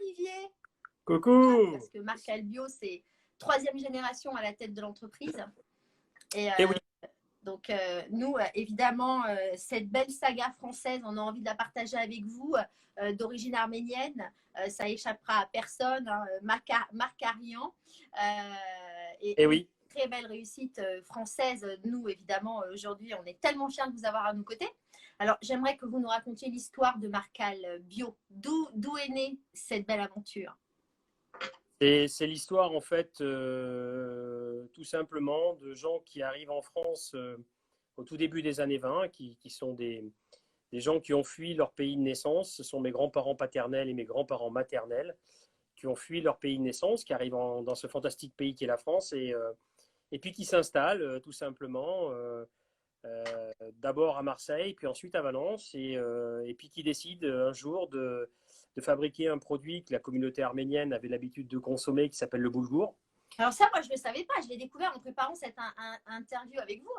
Olivier. Coucou! Parce que Marcal Bio, c'est troisième génération à la tête de l'entreprise. Et Eh oui, donc, nous, évidemment, cette belle saga française, on a envie de la partager avec vous, d'origine arménienne. Ça échappera à personne, hein, Markarian. eh Et oui. très belle réussite française. Nous, évidemment, aujourd'hui, on est tellement fiers de vous avoir à nos côtés. Alors, j'aimerais que vous nous racontiez l'histoire de Marcal Bio. D'où est née cette belle aventure? C'est l'histoire, en fait, tout simplement, de gens qui arrivent en France au tout début des années 20, qui sont des gens qui ont fui leur pays de naissance. Ce sont mes grands-parents paternels et mes grands-parents maternels qui ont fui leur pays de naissance, qui arrivent dans ce fantastique pays qui est la France, et puis qui s'installent tout simplement. D'abord à Marseille, puis ensuite à Valence, et puis qui décide un jour de fabriquer un produit que la communauté arménienne avait l'habitude de consommer, qui s'appelle le boulgour. Alors ça, moi, je ne le savais pas. Je l'ai découvert en préparant cette interview avec vous.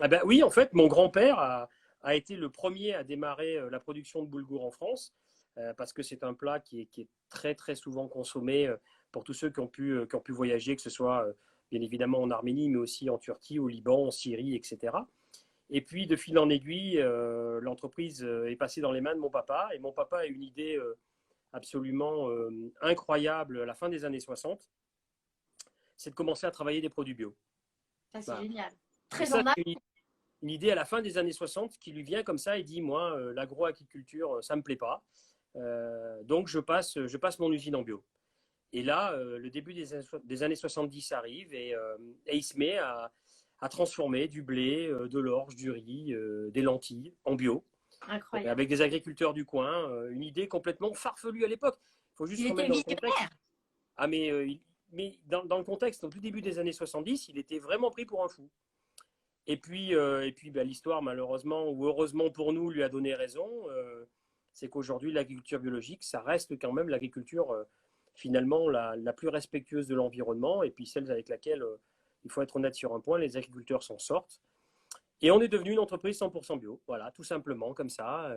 Ah ben oui, en fait, mon grand-père a été le premier à démarrer la production de boulgour en France, parce que c'est un plat qui est très très souvent consommé pour tous ceux qui ont pu voyager, que ce soit bien évidemment en Arménie, mais aussi en Turquie, au Liban, en Syrie, etc. Et puis, de fil en aiguille, l'entreprise est passée dans les mains de mon papa. Et mon papa a eu une idée absolument incroyable à la fin des années 60, c'est de commencer à travailler des produits bio. Ça, c'est Voilà. génial. Et Très ça, en avant. c'est une idée à la fin des années 60 qui lui vient comme ça et dit, moi, l'agroagriculture, ça ne me plaît pas. Donc, je passe mon usine en bio. Et là, le début des années 70 arrive et il se met à transformer du blé, de l'orge, du riz, des lentilles en bio, Incroyable. avec des agriculteurs du coin. Une idée complètement farfelue à l'époque. Il faut juste Il était remettre dans le contexte. visionnaire. Ah, mais dans le contexte, au tout début des années 70, il était vraiment pris pour un fou. Et puis bah, l'histoire, malheureusement ou heureusement pour nous, lui a donné raison. C'est qu'aujourd'hui, l'agriculture biologique, ça reste quand même l'agriculture finalement la plus respectueuse de l'environnement et puis celle avec laquelle, il faut être honnête sur un point, les agriculteurs s'en sortent. Et on est devenu une entreprise 100% bio, voilà, tout simplement comme ça.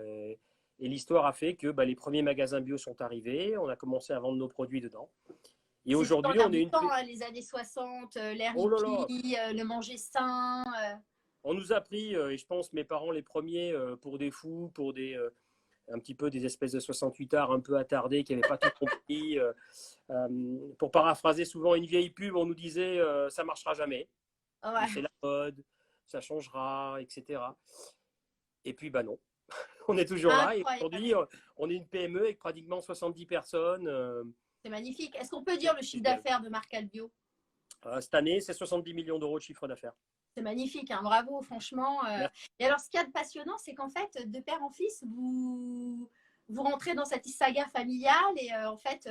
Et l'histoire a fait que bah, les premiers magasins bio sont arrivés, on a commencé à vendre nos produits dedans. Et C'était dans aujourd'hui, l'air on est du une... temps, hein, les années 60, l'air Oh là là, hippie, le manger sain. on nous a pris, et je pense mes parents les premiers, pour des fous, pour un petit peu des espèces de 68 ards un peu attardés qui n'avaient pas tout compris. Pour paraphraser souvent une vieille pub, on nous disait ça marchera jamais, ou Ouais. c'est la mode, ça changera, etc. Et puis bah non, on est toujours là et Incroyable. aujourd'hui on est une PME avec pratiquement 70 personnes. C'est magnifique. Est-ce qu'on peut dire le chiffre Génial. d'affaires de Marcal Bio? Cette année, c'est 70 millions d'euros de chiffre d'affaires. C'est magnifique, hein, bravo, franchement. Merci. Et alors, ce qu'il y a de passionnant, c'est qu'en fait, de père en fils, vous rentrez dans cette saga familiale et en fait,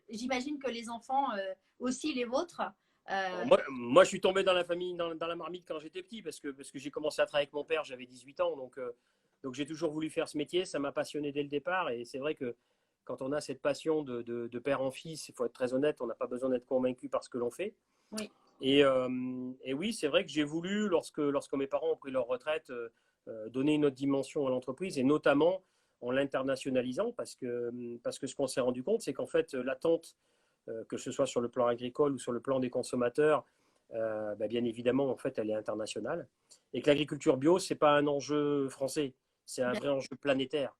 j'imagine que les enfants, aussi les vôtres. Alors, euh, moi, je suis tombé dans la famille, dans la marmite quand j'étais petit, parce que j'ai commencé à travailler avec mon père, j'avais 18 ans, donc j'ai toujours voulu faire ce métier, ça m'a passionné dès le départ, et c'est vrai que quand on a cette passion de père en fils, il faut être très honnête, on n'a pas besoin d'être convaincu par ce que l'on fait. oui, Et oui, c'est vrai que j'ai voulu, lorsque mes parents ont pris leur retraite, donner une autre dimension à l'entreprise, et notamment en l'internationalisant, parce que ce qu'on s'est rendu compte, c'est qu'en fait, l'attente, que ce soit sur le plan agricole ou sur le plan des consommateurs, bah, bien évidemment, en fait, elle est internationale. Et que l'agriculture bio, ce n'est pas un enjeu français, c'est un bien. vrai enjeu planétaire.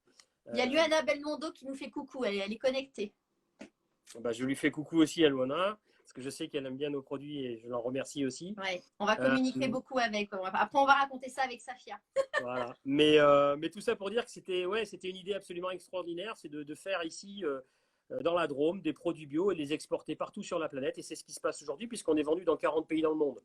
Il y a Euh, Luana Belmondo qui nous fait coucou, elle est connectée. Bah, je lui fais coucou aussi à Luana, parce que je sais qu'elle aime bien nos produits et je l'en remercie aussi. Ouais, on va Euh, communiquer beaucoup avec. Après, on va raconter ça avec Safia. voilà. Mais tout ça pour dire que c'était une idée absolument extraordinaire, c'est de faire ici, dans la Drôme, des produits bio et les exporter partout sur la planète. Et c'est ce qui se passe aujourd'hui, puisqu'on est vendu dans 40 pays dans le monde.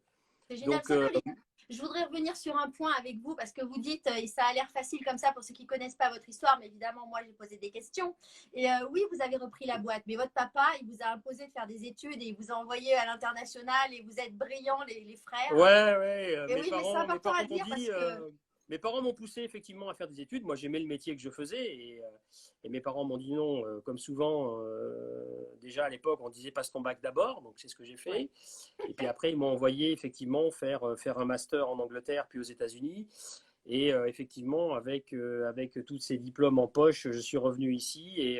C'est génial. Donc, Vous savez, Olivier, je voudrais revenir sur un point avec vous parce que vous dites, et ça a l'air facile comme ça pour ceux qui ne connaissent pas votre histoire, mais évidemment, moi, j'ai posé des questions. Et oui, vous avez repris la boîte, mais votre papa, il vous a imposé de faire des études et il vous a envoyé à l'international et vous êtes brillants, les frères. ouais, Et oui, mais c'est mes important à parents m'ont dire parce dit, que mes parents m'ont poussé effectivement à faire des études. Moi, j'aimais le métier que je faisais et mes parents m'ont dit non, comme souvent. Déjà à l'époque, on disait passe ton bac d'abord, donc c'est ce que j'ai ouais. fait. Et puis après, ils m'ont envoyé effectivement faire un master en Angleterre puis aux États-Unis. Et effectivement, avec tous ces diplômes en poche, je suis revenu ici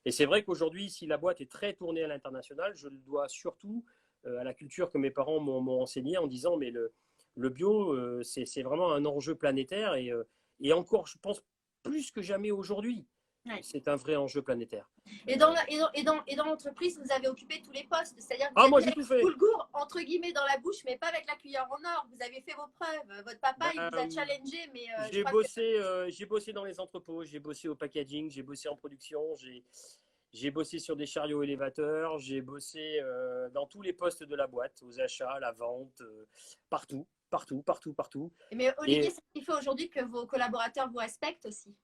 Et c'est vrai qu'aujourd'hui, si la boîte est très tournée à l'international, je le dois surtout à la culture que mes parents m'ont enseigné en disant, mais le bio, c'est vraiment un enjeu planétaire et encore, je pense, plus que jamais aujourd'hui. Ouais. C'est un vrai enjeu planétaire. Et dans l'entreprise, vous avez occupé tous les postes. C'est-à-dire que vous Ah, êtes moi, mis j'ai avec tout le fait. boulgour, entre guillemets, dans la bouche, mais pas avec la cuillère en or. Vous avez fait vos preuves. Votre papa, il vous a Ben, challengé, mais je crois que… j'ai bossé dans les entrepôts, j'ai bossé au packaging, j'ai bossé en production, j'ai bossé sur des chariots élévateurs, j'ai bossé dans tous les postes de la boîte, aux achats, à la vente, partout, partout, partout, partout. Mais Olivier, Et c'est ce qui fait aujourd'hui que vos collaborateurs vous respectent aussi.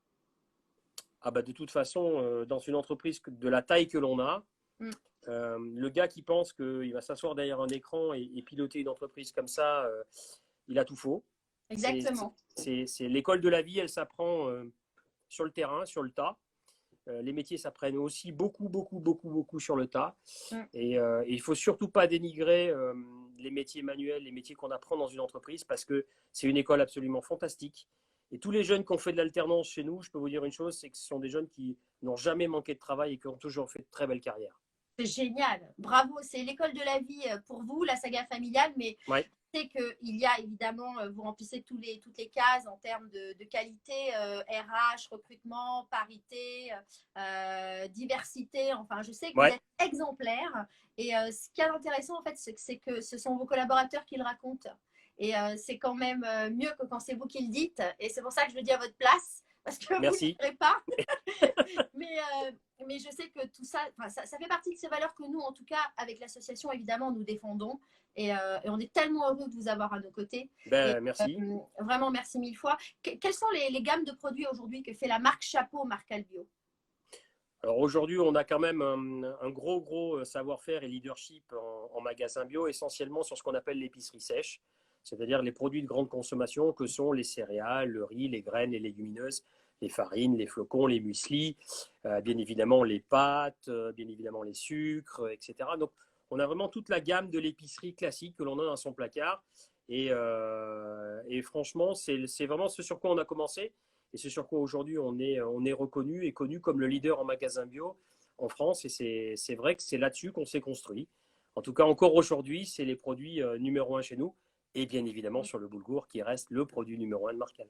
ah bah, de toute façon, dans une entreprise de la taille que l'on a, Mm. le gars qui pense qu'il va s'asseoir derrière un écran et piloter une entreprise comme ça, il a tout faux. Exactement. C'est l'école de la vie, elle s'apprend sur le terrain, sur le tas. Les métiers s'apprennent aussi beaucoup, beaucoup, beaucoup, beaucoup sur le tas. Mm. Et il ne faut surtout pas dénigrer les métiers manuels, les métiers qu'on apprend dans une entreprise, parce que c'est une école absolument fantastique. Et tous les jeunes qui ont fait de l'alternance chez nous, je peux vous dire une chose, c'est que ce sont des jeunes qui n'ont jamais manqué de travail et qui ont toujours fait de très belles carrières. C'est génial. Bravo. C'est l'école de la vie pour vous, la saga familiale, mais Ouais. c'est qu'il y a évidemment, vous remplissez toutes les cases en termes de qualité, RH, recrutement, parité, diversité. Enfin, je sais que vous Ouais. êtes exemplaire. Et ce qui est intéressant, en fait, c'est que ce sont vos collaborateurs qui le racontent. Et c'est quand même mieux que quand c'est vous qui le dites. Et c'est pour ça que je le dis à votre place, parce que vous ne le Merci. direz pas. mais, mais je sais que tout ça, ça fait partie de ces valeurs que nous, en tout cas, avec l'association, évidemment, nous défendons. Et on est tellement heureux de vous avoir à nos côtés. Et Merci. vraiment, merci mille fois. Quelles sont les gammes de produits aujourd'hui que fait la marque Chapeau, marque Albio? Alors aujourd'hui, on a quand même un gros, gros savoir-faire et leadership en magasin bio, essentiellement sur ce qu'on appelle l'épicerie sèche, c'est-à-dire les produits de grande consommation que sont les céréales, le riz, les graines, les légumineuses, les farines, les flocons, les mueslis, bien évidemment les pâtes, bien évidemment les sucres, etc. Donc on a vraiment toute la gamme de l'épicerie classique que l'on a dans son placard. Et franchement, c'est vraiment ce sur quoi on a commencé. Et c'est sur quoi aujourd'hui on est reconnu et connu comme le leader en magasin bio en France. Et c'est vrai que c'est là-dessus qu'on s'est construit. En tout cas, encore aujourd'hui, c'est les produits numéro un chez nous. Et bien évidemment sur le boulgour qui reste le produit numéro un de Marcal.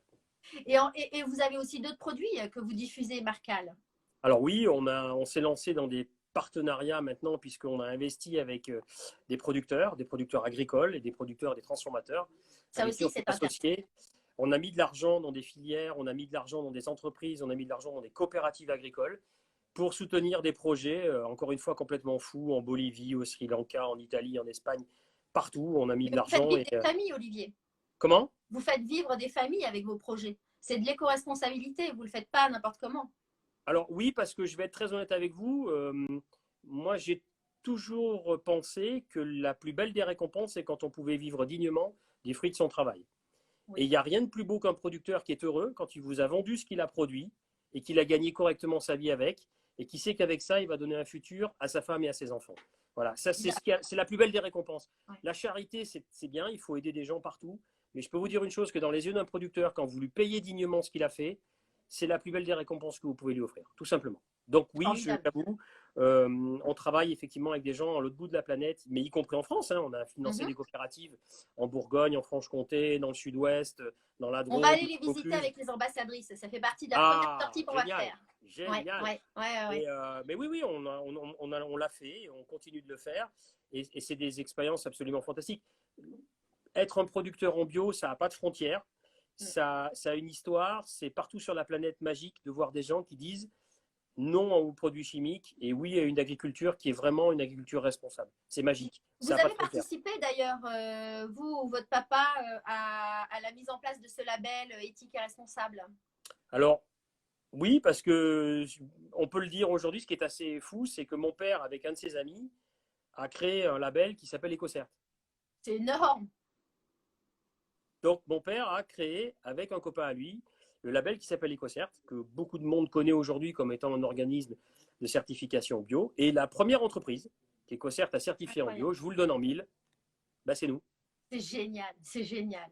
Et vous avez aussi d'autres produits que vous diffusez, Marcal? Alors oui, on s'est lancé dans des partenariats maintenant puisqu'on a investi avec des producteurs agricoles et des producteurs, des transformateurs, Ça avec qui aussi, on s'est c'est intéressant. associé. On a mis de l'argent dans des filières, on a mis de l'argent dans des entreprises, on a mis de l'argent dans des coopératives agricoles pour soutenir des projets, encore une fois, complètement fous, en Bolivie, au Sri Lanka, en Italie, en Espagne, partout. On a mis de Et vous faites l'argent. vivre des familles, Olivier. Comment? Vous faites vivre des familles avec vos projets. C'est de l'éco-responsabilité. Vous ne le faites pas n'importe comment. Alors oui, parce que je vais être très honnête avec vous. Moi, j'ai toujours pensé que la plus belle des récompenses, c'est quand on pouvait vivre dignement des fruits de son travail. Et il Oui. n'y a rien de plus beau qu'un producteur qui est heureux quand il vous a vendu ce qu'il a produit et qu'il a gagné correctement sa vie avec et qui sait qu'avec ça, il va donner un futur à sa femme et à ses enfants. Voilà, ça c'est la plus belle des récompenses. Ouais. La charité, c'est bien, il faut aider des gens partout. Mais je peux vous dire une chose, que dans les yeux d'un producteur, quand vous lui payez dignement ce qu'il a fait, c'est la plus belle des récompenses que vous pouvez lui offrir, tout simplement. Donc oui, je Formidable. t'avoue, on travaille effectivement avec des gens à l'autre bout de la planète, mais y compris en France. Hein. On a financé des coopératives en Bourgogne, en Franche-Comté, dans le Sud-Ouest, dans la On va Drôme, aller les au visiter Vaucluse. avec les ambassadrices. Ça fait partie de la première Ah, sortie qu'on va génial, faire. Ouais, génial. ouais, ouais, ouais. Mais oui, oui, on l'a fait, on continue de le faire, et c'est des expériences absolument fantastiques. Être un producteur en bio, ça n'a pas de frontières, ça a une histoire, c'est partout sur la planète magique de voir des gens qui disent non aux produits chimiques et oui à une agriculture qui est vraiment une agriculture responsable. C'est magique, Vous ça n'a pas avez de frontières. participé d'ailleurs, vous ou votre papa, à la mise en place de ce label éthique et responsable. Alors, oui, parce que on peut le dire aujourd'hui, ce qui est assez fou, c'est que mon père, avec un de ses amis, a créé un label qui s'appelle EcoCert. C'est énorme. Donc, mon père a créé, avec un copain à lui, le label qui s'appelle EcoCert, que beaucoup de monde connaît aujourd'hui comme étant un organisme de certification bio. Et la première entreprise qu'EcoCert a certifiée en bio, Incroyable. je vous le donne en mille, bah, c'est nous. C'est génial, c'est génial.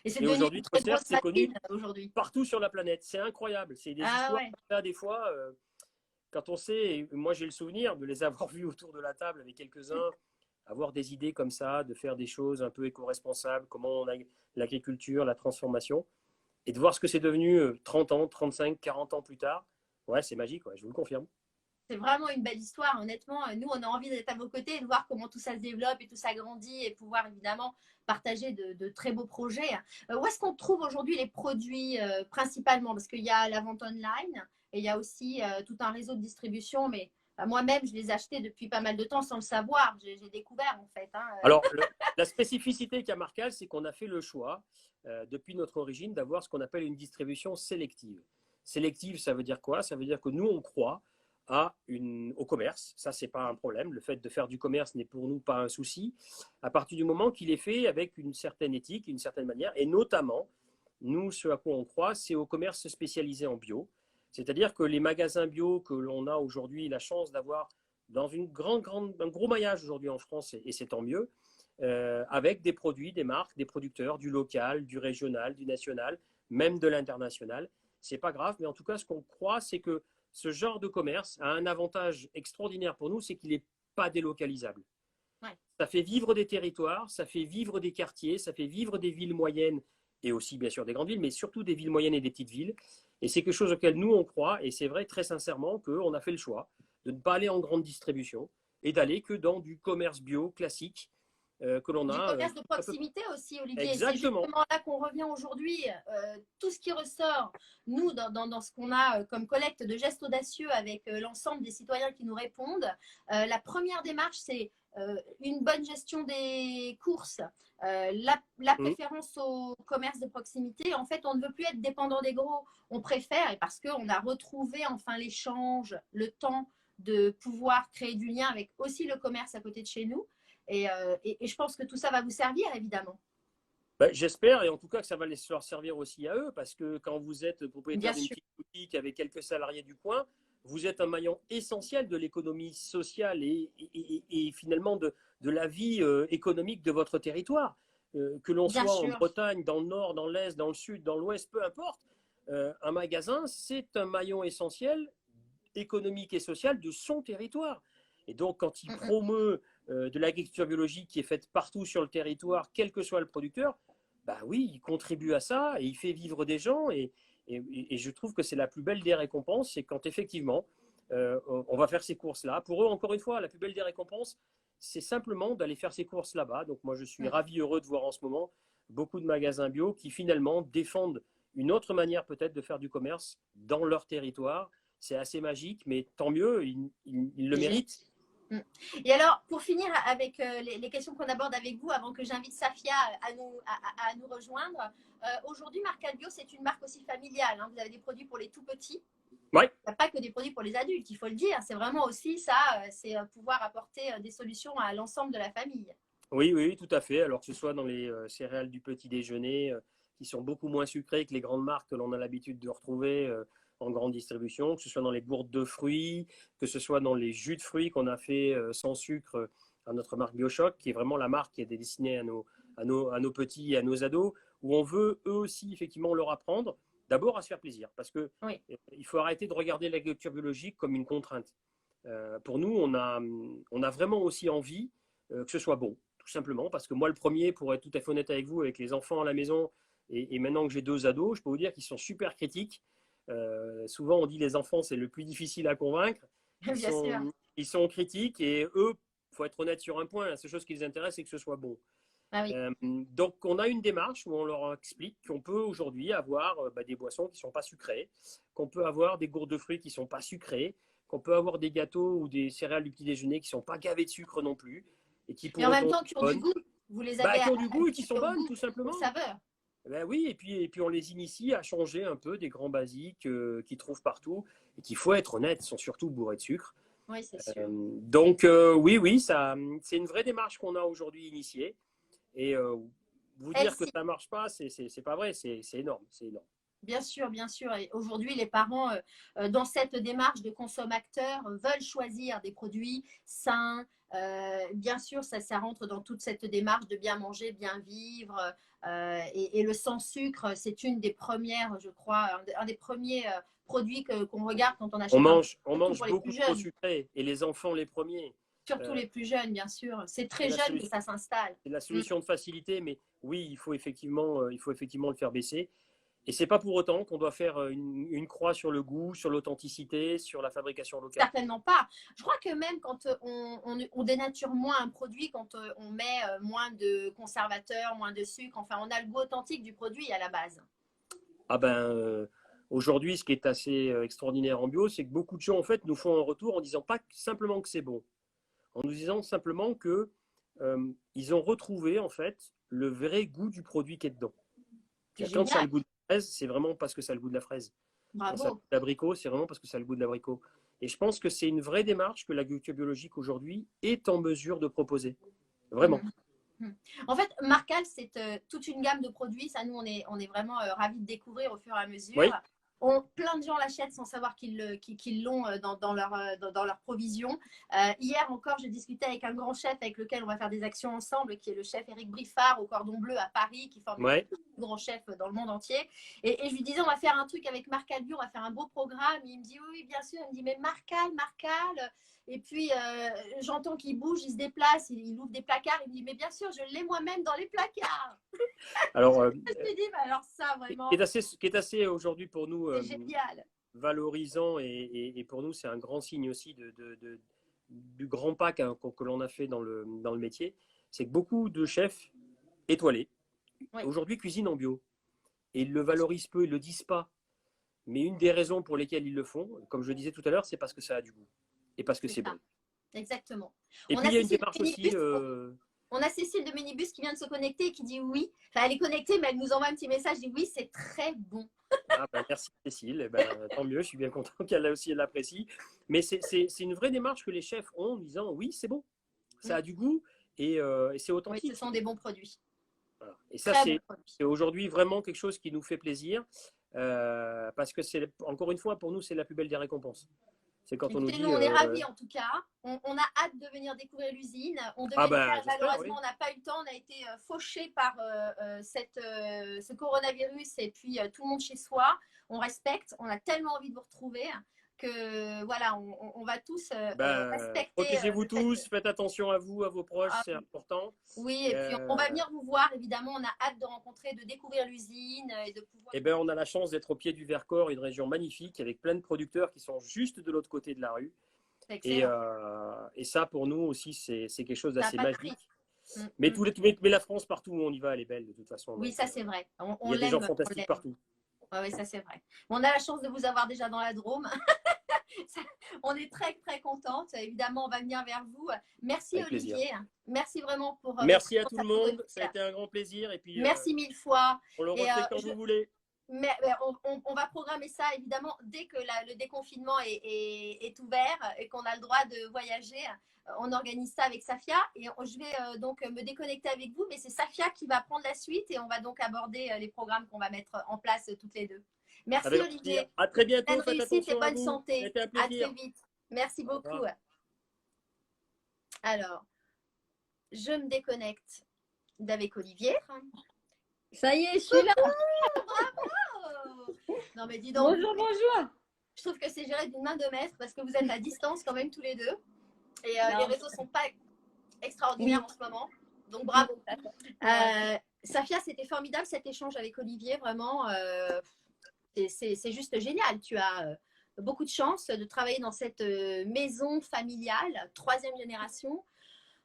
Et c'est Et devenu aujourd'hui, une très EcoCert, grosse c'est connu machine aujourd'hui. partout sur la planète. C'est incroyable. C'est des Ah histoires ouais. comme ça, des fois. quand on sait, et moi j'ai le souvenir de les avoir vus autour de la table avec quelques-uns, avoir des idées comme ça, de faire des choses un peu éco-responsables, comment on a l'agriculture, la transformation, et de voir ce que c'est devenu 30 ans, 35, 40 ans plus tard, ouais, c'est magique, ouais, je vous le confirme. C'est vraiment une belle histoire, honnêtement. Nous, on a envie d'être à vos côtés et de voir comment tout ça se développe et tout ça grandit et pouvoir évidemment partager de très beaux projets. Où est-ce qu'on trouve aujourd'hui les produits principalement? Parce qu'il y a la vente online et il y a aussi tout un réseau de distribution, mais moi-même, je les achetais depuis pas mal de temps sans le savoir. J'ai découvert en fait. Alors, la spécificité qu'a Marcal, c'est qu'on a fait le choix, depuis notre origine, d'avoir ce qu'on appelle une distribution sélective. Sélective, ça veut dire quoi? Ça veut dire que nous, on croit au commerce. Ça, c'est pas un problème. Le fait de faire du commerce n'est pour nous pas un souci, à partir du moment qu'il est fait avec une certaine éthique, une certaine manière, et notamment, nous, ce à quoi on croit, c'est au commerce spécialisé en bio. C'est-à-dire que les magasins bio que l'on a aujourd'hui la chance d'avoir dans un gros maillage aujourd'hui en France, et c'est tant mieux, avec des produits, des marques, des producteurs, du local, du régional, du national, même de l'international. C'est pas grave, mais en tout cas, ce qu'on croit, c'est que ce genre de commerce a un avantage extraordinaire pour nous, c'est qu'il n'est pas délocalisable. Ouais. Ça fait vivre des territoires, ça fait vivre des quartiers, ça fait vivre des villes moyennes et aussi bien sûr des grandes villes, mais surtout des villes moyennes et des petites villes. Et c'est quelque chose auquel nous on croit, et c'est vrai très sincèrement qu'on a fait le choix de ne pas aller en grande distribution et d'aller que dans du commerce bio classique que l'on Du a. commerce de proximité aussi, Olivier. C'est Exactement. justement là qu'on revient aujourd'hui. Tout ce qui ressort, nous, dans ce qu'on a comme collecte de gestes audacieux avec l'ensemble des citoyens qui nous répondent, la première démarche, c'est une bonne gestion des courses, la préférence au commerce de proximité. En fait, on ne veut plus être dépendant des gros. On préfère, et parce qu'on a retrouvé enfin l'échange, le temps de pouvoir créer du lien avec aussi le commerce à côté de chez nous. Et je pense que tout ça va vous servir, évidemment. Ben, j'espère, et en tout cas que ça va leur servir aussi à eux, parce que quand vous êtes propriétaire Bien d'une sûr. petite boutique avec quelques salariés du coin, vous êtes un maillon essentiel de l'économie sociale et finalement de la vie économique de votre territoire. Que l'on Bien soit en sûr. Bretagne, dans le nord, dans l'est, dans le sud, dans l'ouest, peu importe, un magasin, c'est un maillon essentiel économique et social de son territoire. Et donc, quand il promeut de l'agriculture biologique qui est faite partout sur le territoire, quel que soit le producteur, bah oui, il contribue à ça et il fait vivre des gens. Et je trouve que c'est la plus belle des récompenses, c'est quand effectivement on va faire ces courses-là. Pour eux, encore une fois, la plus belle des récompenses, c'est simplement d'aller faire ces courses là-bas. Donc moi, je suis ravi, heureux de voir en ce moment beaucoup de magasins bio qui finalement défendent une autre manière peut-être de faire du commerce dans leur territoire. C'est assez magique, mais tant mieux, ils le méritent. Et alors, pour finir avec les questions qu'on aborde avec vous, avant que j'invite Safia à nous rejoindre, aujourd'hui, Marc Albio, c'est une marque aussi familiale. Hein. Vous avez des produits pour les tout petits. Oui. Il n'y a pas que des produits pour les adultes, il faut le dire. C'est vraiment aussi ça, c'est pouvoir apporter des solutions à l'ensemble de la famille. Oui, oui, tout à fait. Alors que ce soit dans les céréales du petit déjeuner, qui sont beaucoup moins sucrées que les grandes marques que l'on a l'habitude de retrouver en grande distribution, que ce soit dans les gourdes de fruits, que ce soit dans les jus de fruits qu'on a fait sans sucre à notre marque BioShock, qui est vraiment la marque qui est destinée à nos petits et à nos ados, où on veut eux aussi effectivement leur apprendre d'abord à se faire plaisir, parce que Oui. il faut arrêter de regarder l'agriculture biologique comme une contrainte. Pour nous, on a vraiment aussi envie que ce soit bon, tout simplement, parce que moi, le premier, pour être tout à fait honnête avec vous, avec les enfants à la maison, et maintenant que j'ai deux ados, je peux vous dire qu'ils sont super critiques. Souvent, on dit les enfants, c'est le plus difficile à convaincre. Bien sûr. Ils sont critiques, et eux, il faut être honnête sur un point, la seule chose qui les intéresse, c'est que ce soit bon. Ah oui. Donc, on a une démarche où on leur explique qu'on peut aujourd'hui avoir des boissons qui ne sont pas sucrées, qu'on peut avoir des gourdes de fruits qui ne sont pas sucrées, qu'on peut avoir des gâteaux ou des céréales du petit déjeuner qui ne sont pas gavés de sucre non plus. Et qui en même temps, qui ont du goût. Vous les avez qui ont du goût et qui sont bonnes, tout simplement. Saveur. Ben oui, et puis on les initie à changer un peu des grands basiques qu'ils trouvent partout et qu'il faut être honnête, sont surtout bourrés de sucre. Oui, c'est sûr. Donc oui, c'est une vraie démarche qu'on a aujourd'hui initiée. Et vous dire que ça ne marche pas, c'est pas vrai, c'est énorme, c'est énorme. Bien sûr, bien sûr. Et aujourd'hui, les parents, dans cette démarche de consommateurs, veulent choisir des produits sains. Bien sûr, ça rentre dans toute cette démarche de bien manger, bien vivre. Et le sans sucre, c'est une des premières, je crois, un des premiers produits qu'on regarde quand on achète On mange pour les beaucoup plus trop jeunes. sucré et les enfants les premiers. Surtout les plus jeunes, bien sûr. C'est très C'est la jeune que solution, ça s'installe. c'est la solution de facilité, mais oui, il faut effectivement le faire baisser. Et c'est pas pour autant qu'on doit faire une croix sur le goût, sur l'authenticité, sur la fabrication locale. Certainement pas. Je crois que même quand on dénature moins un produit, quand on met moins de conservateurs, moins de sucre, enfin, on a le goût authentique du produit à la base. Ah ben, aujourd'hui, ce qui est assez extraordinaire en bio, c'est que beaucoup de gens en fait nous font un retour en disant pas simplement que c'est bon, en nous disant simplement que ils ont retrouvé en fait le vrai goût du produit qui est dedans. C'est Quand ça a le génial. goût de la fraise, c'est vraiment parce que ça a le goût de la fraise. Quand ça a le Bravo. goût de l'abricot, c'est vraiment parce que ça a le goût de l'abricot. Et je pense que c'est une vraie démarche que l'agriculture biologique aujourd'hui est en mesure de proposer. Vraiment. En fait, Marcal, c'est toute une gamme de produits. Ça, nous, on est vraiment ravis de découvrir au fur et à mesure. Oui. Plein de gens l'achètent sans savoir qu'ils l'ont dans leur provision. Hier encore, j'ai discuté avec un grand chef avec lequel on va faire des actions ensemble, qui est le chef Éric Briffard au Cordon Bleu à Paris, qui forme Ouais. les plus grands chefs dans le monde entier. Et je lui disais, on va faire un truc avec Marcal Bio, on va faire un beau programme. Il me dit, oui, bien sûr. Il me dit, mais Marcal. Et puis, j'entends qu'il bouge, il se déplace, il ouvre des placards. Il me dit, mais bien sûr, je l'ai moi-même dans les placards. Alors, Je me dis, bah alors ça, vraiment, qui est assez aujourd'hui pour nous c'est génial. valorisant et pour nous, c'est un grand signe aussi du grand pas que l'on a fait dans le métier. C'est que beaucoup de chefs étoilés Oui. aujourd'hui cuisinent en bio. Et ils le valorisent peu, ils ne le disent pas. Mais une des raisons pour lesquelles ils le font, comme je le disais tout à l'heure, c'est parce que ça a du goût. Et parce que c'est bon. Exactement. Et puis, il y a une démarche aussi. On a Cécile de Minibus qui vient de se connecter et qui dit oui. Enfin, elle est connectée, mais elle nous envoie un petit message. Elle dit oui, c'est très bon. Ah ben, merci Cécile. Eh ben, tant mieux, je suis bien content qu'elle aussi l'apprécie. Mais c'est une vraie démarche que les chefs ont en disant oui, c'est bon. Ça a du goût et c'est authentique. Oui, ce sont des bons produits. Voilà. Et ça, c'est aujourd'hui vraiment quelque chose qui nous fait plaisir. Parce que c'est, encore une fois, pour nous, c'est la plus belle des récompenses. C'est quand on nous dit. Nous, on est ravis en tout cas. On a hâte de venir découvrir l'usine. On devait le faire, malheureusement, on n'a pas eu le temps. On a été fauchés par ce coronavirus et puis tout le monde chez soi. On respecte. On a tellement envie de vous retrouver que voilà, on va tous respecter. Protégez-vous tous, faites attention à vous, à vos proches, c'est important. Oui, et puis on va venir vous voir, évidemment. On a hâte de rencontrer, de découvrir l'usine et de pouvoir. Eh bien, on a la chance d'être au pied du Vercors, une région magnifique avec plein de producteurs qui sont juste de l'autre côté de la rue. Et ça, pour nous aussi, c'est quelque chose d'assez magique. Mais la France, partout où on y va, elle est belle de toute façon. Oui, ça c'est vrai. Il y a des gens fantastiques partout. Oui, ça c'est vrai. On a la chance de vous avoir déjà dans la Drôme. On est très très contente. Évidemment, on va venir vers vous. Merci avec Olivier. Plaisir. Merci vraiment pour. Merci à tout le monde. Ça a été un grand plaisir. Et puis, merci mille fois. On le refait quand vous voulez. Mais on va programmer ça évidemment dès que le déconfinement est ouvert et qu'on a le droit de voyager. On organise ça avec Safia et je vais donc me déconnecter avec vous, mais c'est Safia qui va prendre la suite et on va donc aborder les programmes qu'on va mettre en place toutes les deux. Merci Olivier. À très bientôt. Bonne réussite et bonne santé. À très vite. Merci beaucoup. Alors, je me déconnecte d'avec Olivier. Ça y est, je suis là. Bravo. Non mais dis donc. Bonjour. Je trouve que c'est géré d'une main de maître parce que vous êtes à distance quand même tous les deux. Et les réseaux sont pas extraordinaires en ce moment. Donc bravo. Safia, c'était formidable cet échange avec Olivier. Vraiment, c'est juste génial. Tu as beaucoup de chance de travailler dans cette maison familiale, 3e génération.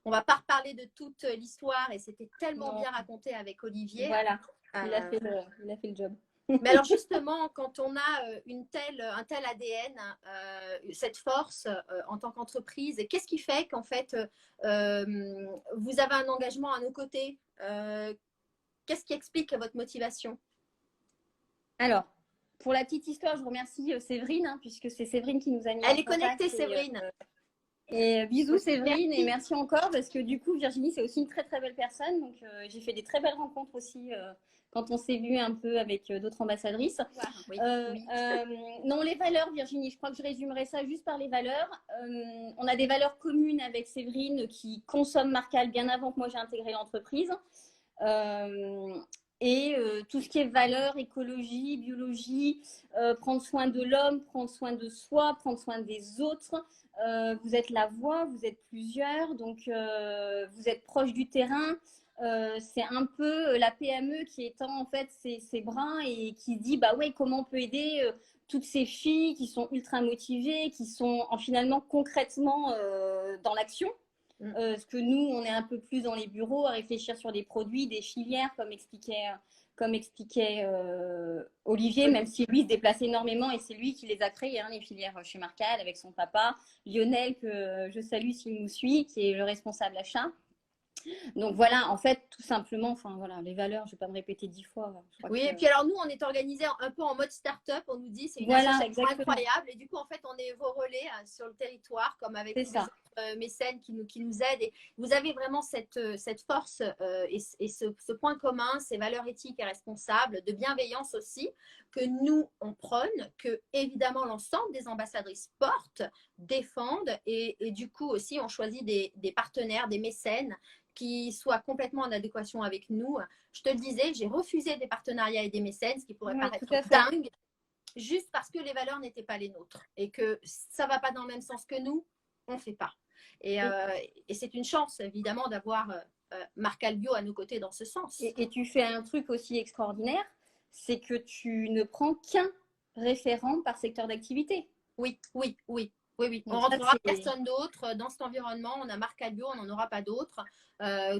On ne va pas reparler de toute l'histoire et c'était tellement bien raconté avec Olivier. Voilà, il a fait le job. Mais alors justement, quand on a un tel ADN, cette force en tant qu'entreprise, qu'est-ce qui fait qu'en fait, vous avez un engagement à nos côtés? Qu'est-ce qui explique votre motivation? Alors, pour la petite histoire, je remercie Séverine, puisque c'est Séverine qui nous a mis Elle est connectée, Séverine. Et bisous Séverine, et merci encore parce que du coup Virginie c'est aussi une très très belle personne, donc j'ai fait des très belles rencontres aussi quand on s'est vu un peu avec d'autres ambassadrices. Oui. Non, les valeurs Virginie, je crois que je résumerai ça juste par les valeurs. On a des valeurs communes avec Séverine qui consomme Marcal bien avant que moi j'ai intégré l'entreprise. Et tout ce qui est valeur, écologie, biologie, prendre soin de l'homme, prendre soin de soi, prendre soin des autres. Vous êtes la voix, vous êtes plusieurs, donc vous êtes proche du terrain. C'est un peu la PME qui étend en fait ses bras et qui dit bah ouais, comment on peut aider toutes ces filles qui sont ultra motivées, qui sont finalement concrètement dans l'action. Parce que nous, on est un peu plus dans les bureaux à réfléchir sur des produits, des filières, comme expliquait Olivier, même si lui se déplace énormément et c'est lui qui les a créées, hein, les filières chez Marcal, avec son papa, Lionel, que je salue s'il nous suit, qui est le responsable achat. Donc voilà, en fait, tout simplement, enfin voilà, les valeurs, je ne vais pas me répéter 10 fois. Oui, et puis alors nous, on est organisé un peu en mode start-up. On nous dit c'est une association incroyable. Et du coup, en fait, on est vos relais sur le territoire, comme avec les autres mécènes qui nous aident. Et vous avez vraiment cette force et ce point commun, ces valeurs éthiques et responsables, de bienveillance aussi, que nous, on prône, que évidemment l'ensemble des ambassadrices portent, défendent. Et du coup aussi, on choisit des partenaires, des mécènes qui soient complètement en adéquation avec nous. Je te le disais, j'ai refusé des partenariats et des mécènes, ce qui pourrait paraître dingue, juste parce que les valeurs n'étaient pas les nôtres et que ça ne va pas dans le même sens que nous, on ne fait pas. Et c'est une chance, évidemment, d'avoir Marcal Bio à nos côtés dans ce sens. Et tu fais un truc aussi extraordinaire, c'est que tu ne prends qu'un référent par secteur d'activité. Oui. On ne rentrera personne d'autre dans cet environnement. On a Marcal Bio, on n'en aura pas d'autres.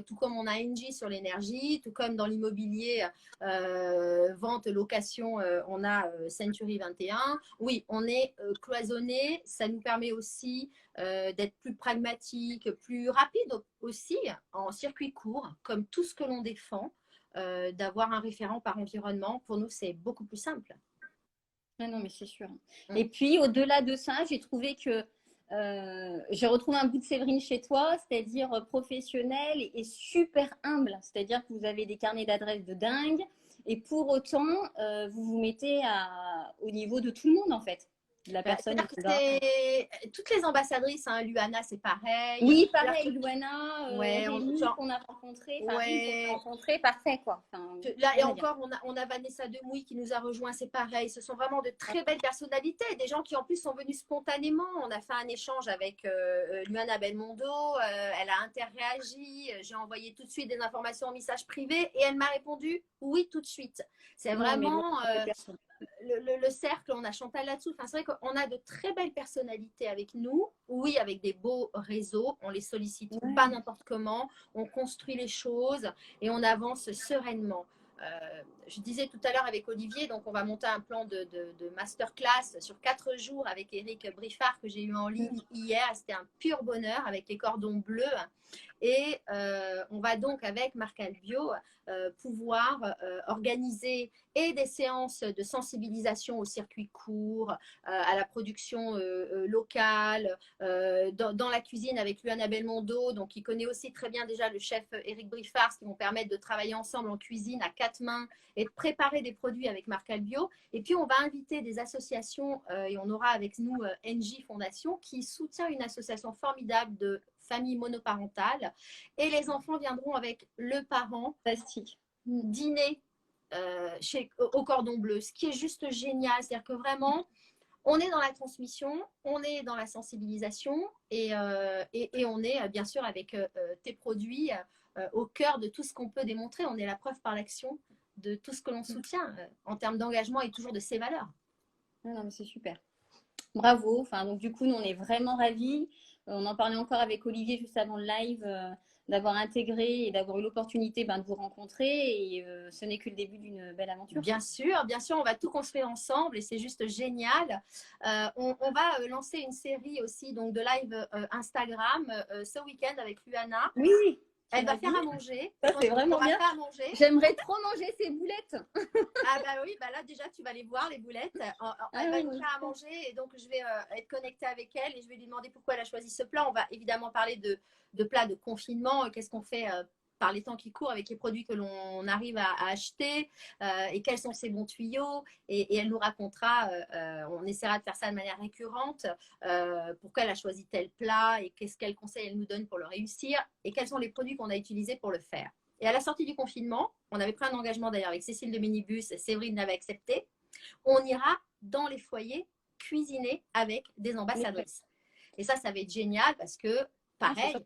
Tout comme on a Engie sur l'énergie, tout comme dans l'immobilier, vente, location, on a Century 21. Oui, on est cloisonné. Ça nous permet aussi d'être plus pragmatique, plus rapide aussi en circuit court, comme tout ce que l'on défend, d'avoir un référent par environnement. Pour nous, c'est beaucoup plus simple. Ah non, mais c'est sûr. Et puis, au-delà de ça, j'ai trouvé que j'ai retrouvé un bout de Séverine chez toi, c'est-à-dire professionnel et super humble. C'est-à-dire que vous avez des carnets d'adresses de dingue et pour autant, vous vous mettez au niveau de tout le monde, en fait. La personne toutes les ambassadrices, hein, Luana, c'est pareil. Oui, pareil, Luana, qu'on a rencontré, qu'on a rencontré, parfait, quoi. Enfin, là, et encore, on a Vanessa Demouy qui nous a rejoint, c'est pareil. Ce sont vraiment de très belles personnalités, des gens qui en plus sont venus spontanément. On a fait un échange avec Luana Belmondo, elle a interréagi, j'ai envoyé tout de suite des informations en message privé et elle m'a répondu oui tout de suite. C'est vraiment le cercle, on a Chantal là-dessous. Enfin, c'est vrai qu'on a de très belles personnalités avec nous, oui, avec des beaux réseaux, on les sollicite pas n'importe comment, on construit les choses et on avance sereinement. Je disais tout à l'heure avec Olivier, donc on va monter un plan de masterclass sur 4 jours avec Eric Briffard que j'ai eu en ligne hier. C'était un pur bonheur avec les cordons bleus. Et on va donc avec Marcal Bio pouvoir organiser et des séances de sensibilisation au circuit court, à la production locale, dans la cuisine avec Luana Belmondo, donc qui connaît aussi très bien déjà le chef Eric Briffard, ce qui vont permettre de travailler ensemble en cuisine à 4 mains et de préparer des produits avec Marcal Bio. Et puis on va inviter des associations et on aura avec nous Engie Fondation qui soutient une association formidable de famille monoparentale et les enfants viendront avec le parent dîner au cordon bleu, ce qui est juste génial, c'est-à-dire que vraiment on est dans la transmission, on est dans la sensibilisation et on est bien sûr avec tes produits au cœur de tout ce qu'on peut démontrer. On est la preuve par l'action de tout ce que l'on soutient en termes d'engagement et toujours de ses valeurs. Non, mais c'est super. Bravo. Enfin, donc du coup, nous, on est vraiment ravis. On en parlait encore avec Olivier juste avant le live, d'avoir intégré et d'avoir eu l'opportunité de vous rencontrer. Et ce n'est que le début d'une belle aventure. Bien sûr, on va tout construire ensemble et c'est juste génial. On va lancer une série aussi donc, de live Instagram ce week-end avec Luana. Oui. Elle va faire à manger. Ça, c'est vraiment bien. J'aimerais trop manger ces boulettes. Ah bah oui, bah là déjà tu vas les voir les boulettes. Elle va nous faire à manger et donc je vais être connectée avec elle et je vais lui demander pourquoi elle a choisi ce plat. On va évidemment parler de plats de confinement, qu'est-ce qu'on fait par les temps qui courent avec les produits que l'on arrive à acheter et quels sont ses bons tuyaux et elle nous racontera, on essaiera de faire ça de manière récurrente, pourquoi elle a choisi tel plat et qu'est-ce qu'elle conseille elle nous donne pour le réussir et quels sont les produits qu'on a utilisés pour le faire. Et à la sortie du confinement, on avait pris un engagement d'ailleurs avec Cécile de Minibus, et Séverine l'avait accepté. On ira dans les foyers cuisiner avec des ambassadrices. Et ça va être génial parce que, pareil,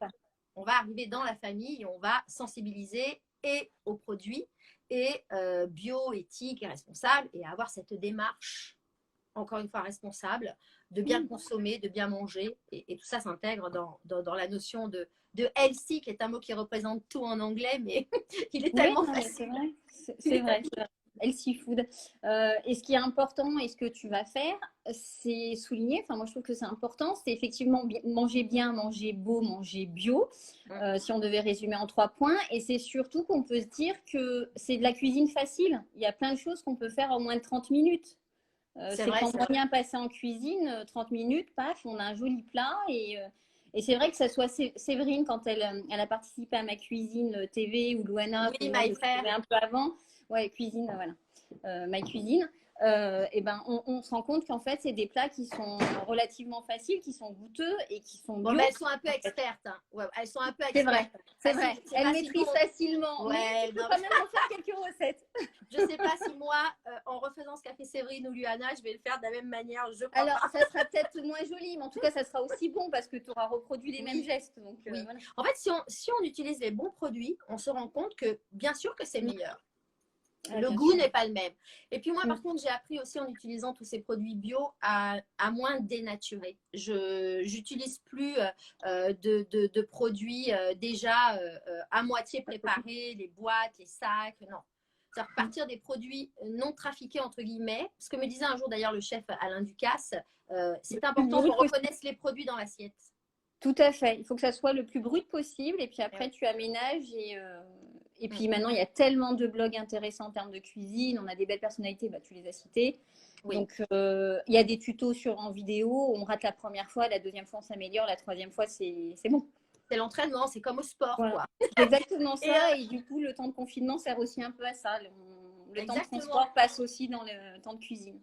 on va arriver dans la famille et on va sensibiliser et aux produits et bio, éthique et responsable et avoir cette démarche, encore une fois, responsable, de bien consommer, de bien manger. Et tout ça s'intègre dans la notion de healthy, qui est un mot qui représente tout en anglais, mais il est tellement facile. C'est vrai. Healthy food. Et ce qui est important et ce que tu vas faire, c'est souligner, enfin moi je trouve que c'est important, c'est effectivement manger bien, manger beau, manger bio, si on devait résumer en 3 points. Et c'est surtout qu'on peut se dire que c'est de la cuisine facile. Il y a plein de choses qu'on peut faire en moins de 30 minutes. C'est quand moyen passer en cuisine, 30 minutes, paf, on a un joli plat. Et c'est vrai que ça soit Séverine, quand elle a participé à ma cuisine TV, ou Louana, oui, My Frère, un peu avant, ouais, cuisine, voilà, My Cuisine. Et ben, on se rend compte qu'en fait, c'est des plats qui sont relativement faciles, qui sont goûteux et qui sont bio. Bon, elles sont un peu expertes. Hein. Ouais, elles sont un peu expertes. C'est vrai. Elles maîtrisent facilement. Ouais, tu peux quand même en faire quelques recettes. Je ne sais pas si moi, en refaisant ce qu'a fait Séverine ou Luana, je vais le faire de la même manière. Alors, ça sera peut-être moins joli, mais en tout cas, ça sera aussi bon parce que tu auras reproduit les mêmes gestes. Donc, oui. Voilà. En fait, si on utilise les bons produits, on se rend compte que, bien sûr que c'est meilleur. Le goût n'est pas le même. Et puis moi, par contre, j'ai appris aussi en utilisant tous ces produits bio à moins dénaturer. Je n'utilise plus de produits déjà à moitié préparés, les boîtes, les sacs, non. C'est-à-dire partir des produits non trafiqués, entre guillemets. Ce que me disait un jour d'ailleurs le chef Alain Ducasse, c'est important qu'on reconnaisse les produits dans l'assiette. Tout à fait. Il faut que ça soit le plus brut possible. Et puis après, tu aménages. Et puis maintenant, il y a tellement de blogs intéressants en termes de cuisine. On a des belles personnalités, tu les as citées. Oui. Donc, il y a des tutos en vidéo. On rate la première fois, la deuxième fois, on s'améliore. La troisième fois, c'est bon. C'est l'entraînement, c'est comme au sport. Voilà. Quoi. C'est exactement ça. Et du coup, le temps de confinement sert aussi un peu à ça. Le temps de transport passe aussi dans le temps de cuisine.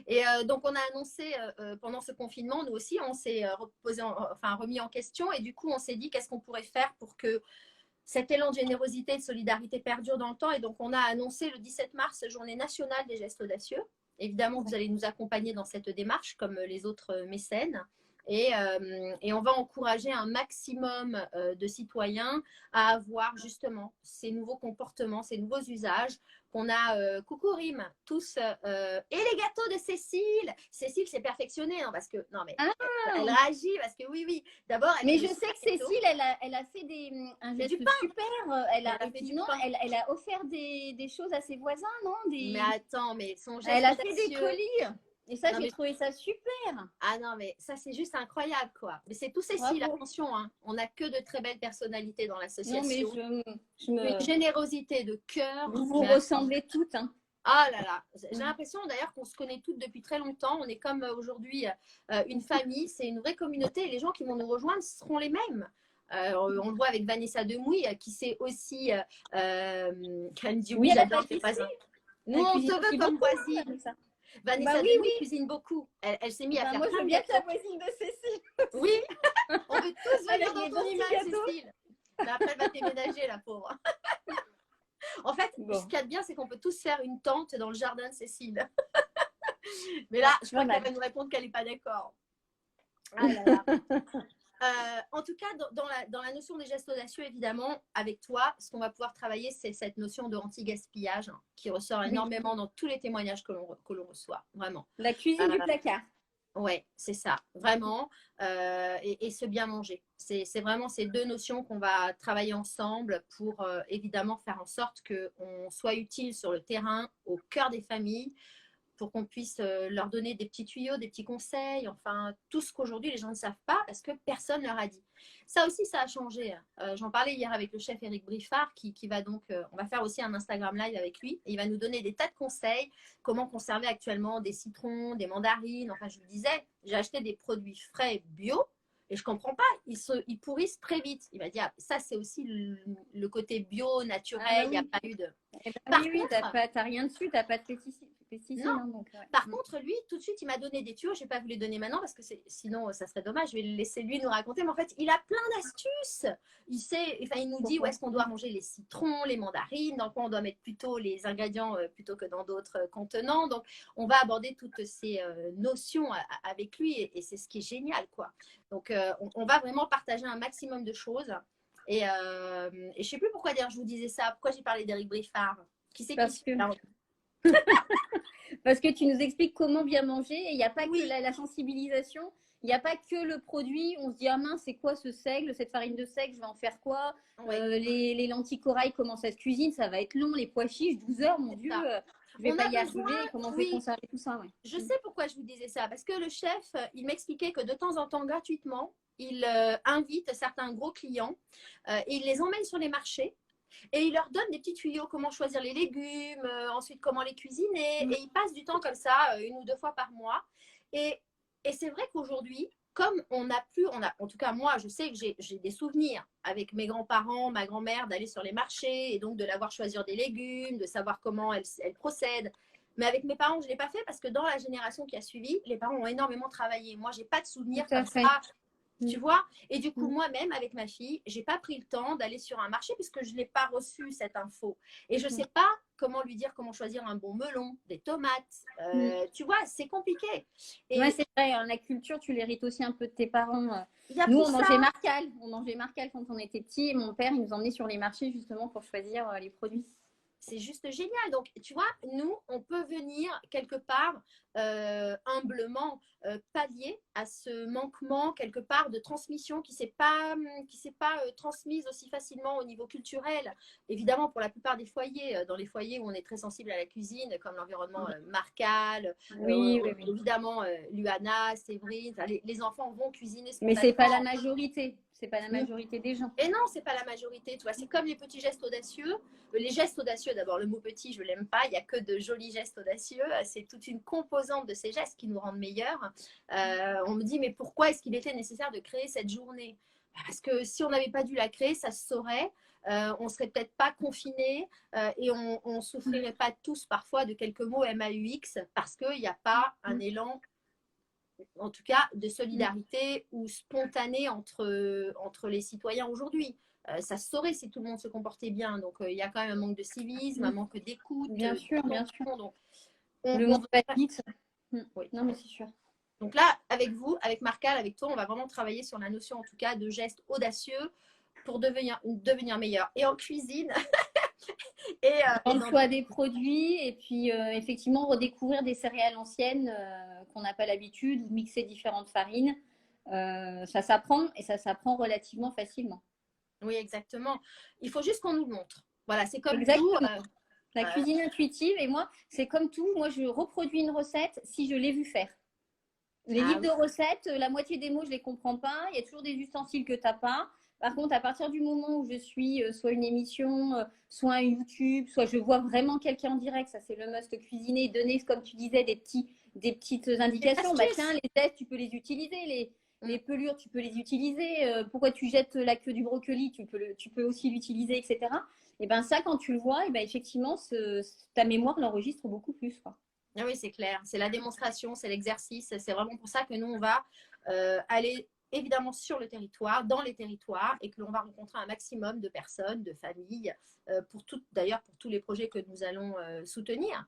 Et donc, on a annoncé pendant ce confinement, nous aussi, on s'est remis en question. Et du coup, on s'est dit qu'est-ce qu'on pourrait faire pour que cet élan de générosité et de solidarité perdure dans le temps. Et donc, on a annoncé le 17 mars, journée nationale des gestes audacieux. Évidemment, vous allez nous accompagner dans cette démarche, comme les autres mécènes. Et on va encourager un maximum de citoyens à avoir justement ces nouveaux comportements, ces nouveaux usages qu'on a. Coucou Rim, tous. Et les gâteaux de Cécile. Cécile s'est perfectionnée, hein, parce que non mais elle réagit parce que oui. D'abord, mais je sais que Cécile, elle a fait un geste super. Elle a offert des choses à ses voisins, non? Mais attends, mais son geste elle a fait des colis. Et ça, j'ai trouvé ça super. Ah non, mais ça, c'est juste incroyable, quoi. Mais c'est tout Cécile, attention, hein. On n'a que de très belles personnalités dans l'association. Non, mais une générosité de cœur. Vous ressemblez toutes, hein. Ah là là, j'ai l'impression d'ailleurs qu'on se connaît toutes depuis très longtemps. On est comme aujourd'hui une famille, c'est une vraie communauté. Et les gens qui vont nous rejoindre seront les mêmes. On le voit avec Vanessa Demouy, qui sait aussi, qui dit oui, j'adore tes voisins. Nous, on te veut comme voisine. Vanessa Demouy cuisine beaucoup. Elle s'est mise à faire moi, je veux bien être la voisine de Cécile. Oui, on veut tous venir dans ton immeuble, Cécile. Mais après, elle va déménager, la pauvre. En fait, ce qu'il y a de bien, c'est qu'on peut tous faire une tente dans le jardin de Cécile. Mais là, je crois qu'elle va nous répondre qu'elle n'est pas d'accord. Ah là là. En tout cas, dans la notion des gestes audacieux, évidemment, avec toi, ce qu'on va pouvoir travailler, c'est cette notion de anti-gaspillage, hein, qui ressort énormément dans tous les témoignages que l'on reçoit, vraiment. La cuisine du placard. Ouais, c'est ça, vraiment. Et se bien manger. C'est vraiment ces deux notions qu'on va travailler ensemble pour évidemment faire en sorte qu'on soit utile sur le terrain, au cœur des familles, pour qu'on puisse leur donner des petits tuyaux, des petits conseils, enfin tout ce qu'aujourd'hui les gens ne savent pas parce que personne ne leur a dit. Ça aussi, ça a changé. J'en parlais hier avec le chef Éric Briffard qui va donc, on va faire aussi un Instagram live avec lui et il va nous donner des tas de conseils, comment conserver actuellement des citrons, des mandarines. Enfin, je le disais, j'ai acheté des produits frais bio et je comprends pas, ils pourrissent très vite. Il va dire, ça c'est aussi le côté bio, naturel, il n'y a pas eu de... Oui, t'as rien dessus, t'as pas de pesticides. pesticides. Non. Hein, donc, ouais. Par contre, lui, tout de suite, il m'a donné des tuyaux. Je ne vais pas vous les donner maintenant parce que sinon, ça serait dommage. Je vais le laisser lui nous raconter. Mais en fait, il a plein d'astuces. Il sait, enfin, il nous dit où est-ce qu'on doit manger les citrons, les mandarines, dans quoi on doit mettre plutôt les ingrédients plutôt que dans d'autres contenants. Donc, on va aborder toutes ces notions avec lui et c'est ce qui est génial, quoi. Donc, on va vraiment partager un maximum de choses. Et je ne sais plus pourquoi d'ailleurs je vous disais ça. Pourquoi j'ai parlé d'Éric Briffard? Qui c'est Parce qui que... Parce que tu nous expliques comment bien manger et il n'y a pas que la sensibilisation, il n'y a pas que le produit. On se dit, ah mince, c'est quoi ce seigle, cette farine de seigle, je vais en faire quoi? Les lentilles corail, comment ça se cuisine? Ça va être long, les pois chiches, 12 heures, mon Dieu, je vais pas y arriver. Comment je vais conserver tout ça? Je sais pourquoi je vous disais ça, parce que le chef, il m'expliquait que de temps en temps, gratuitement, il invite certains gros clients et il les emmène sur les marchés. Et il leur donne des petits tuyaux, comment choisir les légumes, ensuite comment les cuisiner. Et il passe du temps comme ça, 1 ou 2 fois par mois. Et c'est vrai qu'aujourd'hui, comme on n'a plus, en tout cas moi, je sais que j'ai des souvenirs avec mes grands-parents, ma grand-mère, d'aller sur les marchés et donc de la voir choisir des légumes, de savoir comment elle procède. Mais avec mes parents, je ne l'ai pas fait parce que dans la génération qui a suivi, les parents ont énormément travaillé. Moi, je n'ai pas de souvenirs comme ça. Tu vois? Et du coup, moi-même, avec ma fille, je n'ai pas pris le temps d'aller sur un marché puisque je n'ai pas reçu cette info. Et je ne sais pas comment lui dire comment choisir un bon melon, des tomates. Tu vois, c'est compliqué. Et c'est vrai, hein, la culture, tu l'hérites aussi un peu de tes parents. Nous, on mangeait Marcal. On mangeait Marcal quand on était petits. Et mon père, il nous emmenait sur les marchés justement pour choisir les produits. C'est juste génial. Donc, tu vois, nous, on peut venir quelque part humblement pallier à ce manquement quelque part de transmission qui s'est pas transmise aussi facilement au niveau culturel. Évidemment, pour la plupart des foyers, dans les foyers où on est très sensible à la cuisine, comme l'environnement Marcal, évidemment, Luana, Séverine, les enfants vont cuisiner. Mais c'est pas la majorité. C'est pas la majorité des gens. Et non, c'est pas la majorité. Tu vois, c'est comme les petits gestes audacieux. Les gestes audacieux, d'abord, le mot petit, je l'aime pas. Il y a que de jolis gestes audacieux. C'est toute une composante de ces gestes qui nous rendent meilleurs. On me dit, mais pourquoi est-ce qu'il était nécessaire de créer cette journée? Parce que si on n'avait pas dû la créer, ça se saurait. On serait peut-être pas confinés et on souffrirait pas tous parfois de quelques mots MAUX parce qu'il n'y a pas un élan, en tout cas, de solidarité ou spontanée entre les citoyens aujourd'hui. Ça se saurait si tout le monde se comportait bien. Donc, il y a quand même un manque de civisme, un manque d'écoute. Bien sûr, bien sûr. Donc, le monde va vite. Oui. Non, mais c'est sûr. Donc là, avec vous, avec Marcal, avec toi, on va vraiment travailler sur la notion, en tout cas, de gestes audacieux pour devenir meilleur. Et en cuisine, dans le choix des produits et puis effectivement redécouvrir des céréales anciennes qu'on n'a pas l'habitude ou mixer différentes farines. Ça s'apprend et ça s'apprend relativement facilement. Oui, exactement. Il faut juste qu'on nous le montre. Voilà, c'est comme tout. La cuisine intuitive, et moi, c'est comme tout. Moi, je reproduis une recette si je l'ai vue faire. Les livres de recettes, la moitié des mots, je ne les comprends pas. Il y a toujours des ustensiles que tu n'as pas. Par contre, à partir du moment où je suis soit une émission, soit un YouTube, soit je vois vraiment quelqu'un en direct, ça c'est le must cuisiner, donner, comme tu disais, des petites indications. Bah, tiens, les aides, tu peux les utiliser. Les pelures, tu peux les utiliser. Pourquoi tu jettes la queue du brocoli, tu peux aussi l'utiliser, etc. Et bien ça, quand tu le vois, et ben effectivement, ta mémoire l'enregistre beaucoup plus, quoi. Ah oui, c'est clair. C'est la démonstration, c'est l'exercice. C'est vraiment pour ça que nous, on va aller évidemment sur le territoire, dans les territoires, et que l'on va rencontrer un maximum de personnes, de familles, d'ailleurs pour tous les projets que nous allons soutenir.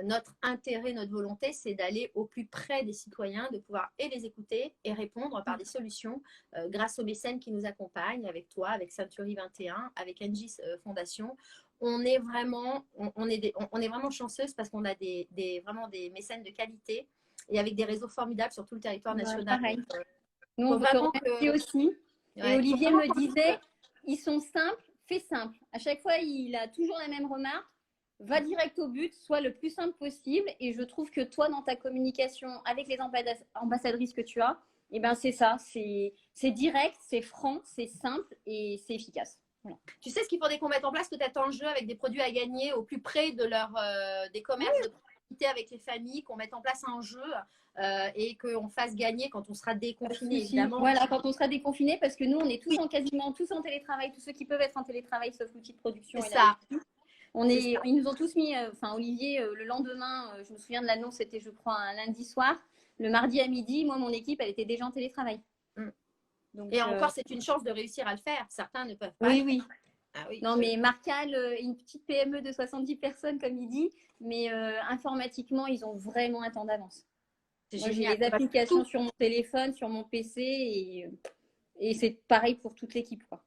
Notre intérêt, notre volonté, c'est d'aller au plus près des citoyens, de pouvoir les écouter et répondre par des solutions grâce aux mécènes qui nous accompagnent, avec toi, avec Century 21, avec Engis Fondation. On est vraiment chanceuse parce qu'on a vraiment des mécènes de qualité et avec des réseaux formidables sur tout le territoire national. Pareil. Nous, on te remercie aussi. Et Olivier me disait, ils sont simples, fais simple. À chaque fois, il a toujours la même remarque. Va direct au but, sois le plus simple possible. Et je trouve que toi, dans ta communication avec les ambassadrices que tu as, eh ben, c'est ça. C'est direct, c'est franc, c'est simple et c'est efficace. Voilà. Tu sais ce qu'il faudrait qu'on mette en place peut-être un jeu avec des produits à gagner au plus près de des commerces de proximité avec les familles, qu'on mette en place un jeu et qu'on fasse gagner quand on sera déconfiné, évidemment. Voilà, quand on sera déconfiné, parce que nous, on est quasiment tous en télétravail, tous ceux qui peuvent être en télétravail, sauf l'outil de production. C'est ça. Ils nous ont tous mis, enfin Olivier, le lendemain, je me souviens de l'annonce, c'était je crois un lundi soir. Le mardi à midi, moi, mon équipe, elle était déjà en télétravail. Donc, et encore, c'est une chance de réussir à le faire. Certains ne peuvent pas. Oui, oui. Ah, oui. Non, mais Marcal, une petite PME de 70 personnes, comme il dit, mais informatiquement, ils ont vraiment un temps d'avance. Moi, j'ai les applications sur mon téléphone, sur mon PC, et c'est pareil pour toute l'équipe, quoi.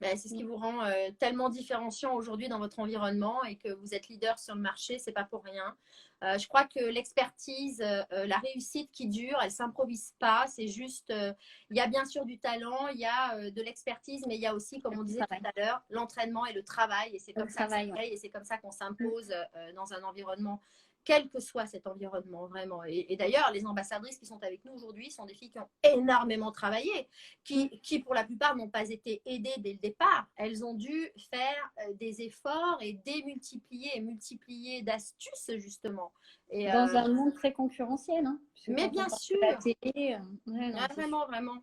C'est ce qui vous rend tellement différenciant aujourd'hui dans votre environnement et que vous êtes leader sur le marché, c'est pas pour rien. Je crois que l'expertise, la réussite qui dure, elle s'improvise pas. C'est juste, il y a bien sûr du talent, il y a de l'expertise, mais il y a aussi, comme on disait tout à l'heure, l'entraînement et le travail. Et c'est comme ça et c'est comme ça qu'on s'impose dans un environnement, quel que soit cet environnement, vraiment. Et d'ailleurs, les ambassadrices qui sont avec nous aujourd'hui sont des filles qui ont énormément travaillé, qui pour la plupart n'ont pas été aidées dès le départ. Elles ont dû faire des efforts et démultiplier et multiplier d'astuces, justement. Et dans un monde très concurrentiel. Hein, mais bien sûr. La télé, vraiment, vraiment.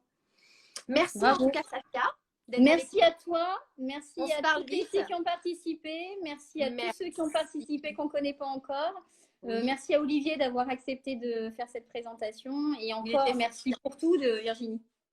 Merci en tout cas, Safia. Merci à toi, merci à toutes les filles qui ont participé, merci à tous ceux qui ont participé qu'on ne connaît pas encore. Merci à Olivier d'avoir accepté de faire cette présentation et encore merci pour tout de Virginie.